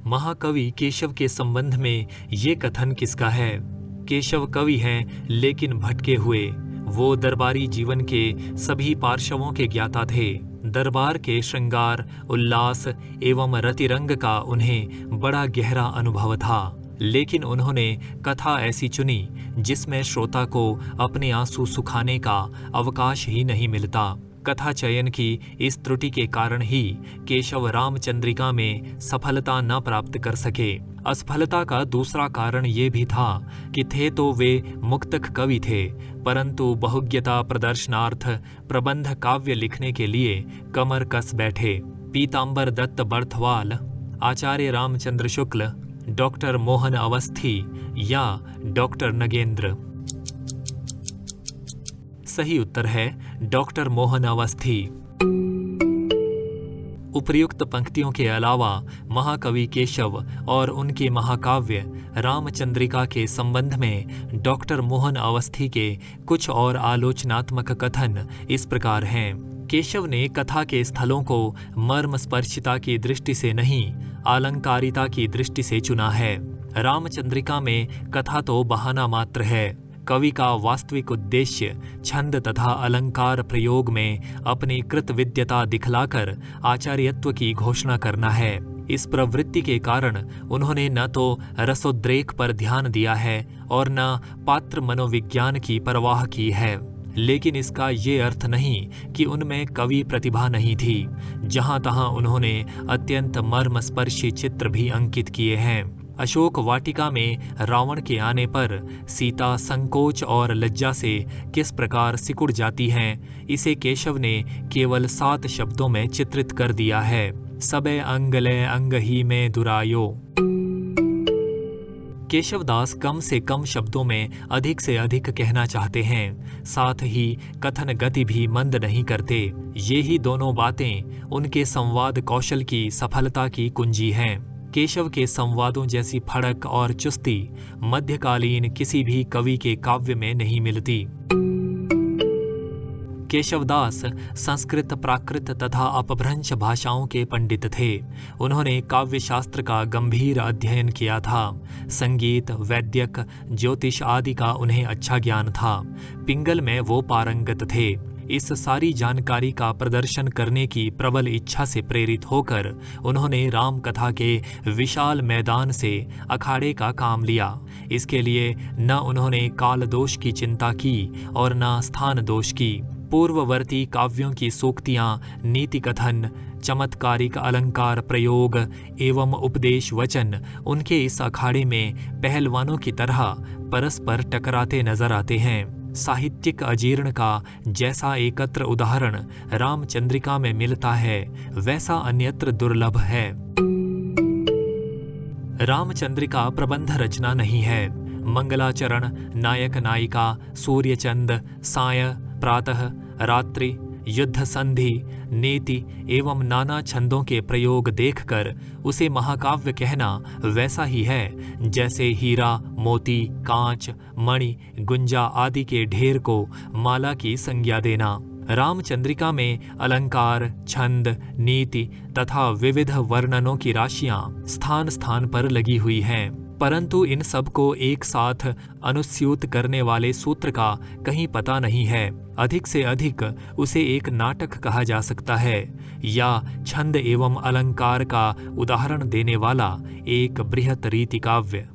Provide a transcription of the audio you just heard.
महाकवि केशव के संबंध में ये कथन किसका है? केशव कवि हैं लेकिन भटके हुए। वो दरबारी जीवन के सभी पार्श्वों के ज्ञाता थे। दरबार के श्रृंगार, उल्लास एवं रतिरंग का उन्हें बड़ा गहरा अनुभव था, लेकिन उन्होंने कथा ऐसी चुनी जिसमें श्रोता को अपने आंसू सुखाने का अवकाश ही नहीं मिलता। कथा चयन की इस त्रुटि के कारण ही केशव रामचंद्रिका में सफलता न प्राप्त कर सके। असफलता का दूसरा कारण ये भी था कि थे तो वे मुक्तक कवि थे, परंतु बहुज्ञता प्रदर्शनार्थ प्रबंध काव्य लिखने के लिए कमर कस बैठे। पीतांबर दत्त बर्थवाल, आचार्य रामचंद्र शुक्ल, डॉक्टर मोहन अवस्थी या डॉक्टर नगेंद्र? सही उत्तर है डॉक्टर मोहन अवस्थी। उपर्युक्त पंक्तियों के अलावा महाकवि केशव और उनके महाकाव्य रामचंद्रिका के संबंध में डॉक्टर मोहन अवस्थी के कुछ और आलोचनात्मक कथन इस प्रकार हैं। केशव ने कथा के स्थलों को मर्मस्पर्शिता की दृष्टि से नहीं, अलंकारिता की दृष्टि से चुना है। रामचंद्रिका में कथा तो बहाना मात्र है। कवि का वास्तविक उद्देश्य छंद तथा अलंकार प्रयोग में अपनी कृतविद्यता दिखलाकर आचार्यत्व की घोषणा करना है। इस प्रवृत्ति के कारण उन्होंने न तो रसोद्रेक पर ध्यान दिया है और न पात्र मनोविज्ञान की परवाह की है। लेकिन इसका ये अर्थ नहीं कि उनमें कवि प्रतिभा नहीं थी। जहां तहां उन्होंने अत्यंत मर्मस्पर्शी चित्र भी अंकित किए हैं। अशोक वाटिका में रावण के आने पर सीता संकोच और लज्जा से किस प्रकार सिकुड़ जाती हैं, इसे केशव ने केवल 7 शब्दों में चित्रित कर दिया है। सबे अंगले अंग ही में दुरायो। केशवदास कम से कम शब्दों में अधिक से अधिक कहना चाहते हैं, साथ ही कथन गति भी मंद नहीं करते। ये ही दोनों बातें उनके संवाद कौशल की सफलता की कुंजी हैं। केशव के संवादों जैसी फड़क और चुस्ती मध्यकालीन किसी भी कवि के काव्य में नहीं मिलती। केशवदास संस्कृत, प्राकृत तथा अपभ्रंश भाषाओं के पंडित थे। उन्होंने काव्य शास्त्र का गंभीर अध्ययन किया था। संगीत, वैद्यक, ज्योतिष आदि का उन्हें अच्छा ज्ञान था। पिंगल में वो पारंगत थे। इस सारी जानकारी का प्रदर्शन करने की प्रबल इच्छा से प्रेरित होकर उन्होंने राम कथा के विशाल मैदान से अखाड़े का काम लिया। इसके लिए न उन्होंने काल दोष की चिंता की और न स्थान दोष की। पूर्ववर्ती काव्यों की सूक्तियां, नीति कथन, चमत्कारिक अलंकार प्रयोग एवं उपदेश वचन उनके इस अखाड़े में पहलवानों की तरह परस्पर टकराते नजर आते हैं। साहित्यिक अजीर्ण का जैसा एकत्र उदाहरण रामचंद्रिका में मिलता है, वैसा अन्यत्र दुर्लभ है। रामचंद्रिका प्रबंध रचना नहीं है। मंगलाचरण, नायक नायिका, सूर्यचंद, साय, प्रातः, रात्रि, युद्ध संधि, नीति एवं नाना छंदों के प्रयोग देखकर उसे महाकाव्य कहना वैसा ही है जैसे हीरा, मोती, कांच, मणि, गुंजा आदि के ढेर को माला की संज्ञा देना। रामचंद्रिका में अलंकार, छंद, नीति तथा विविध वर्णनों की राशियां स्थान स्थान पर लगी हुई हैं, परंतु इन सब को एक साथ अनुस्यूत करने वाले सूत्र का कहीं पता नहीं है। अधिक से अधिक उसे एक नाटक कहा जा सकता है या छंद एवं अलंकार का उदाहरण देने वाला एक बृहत रीति काव्य।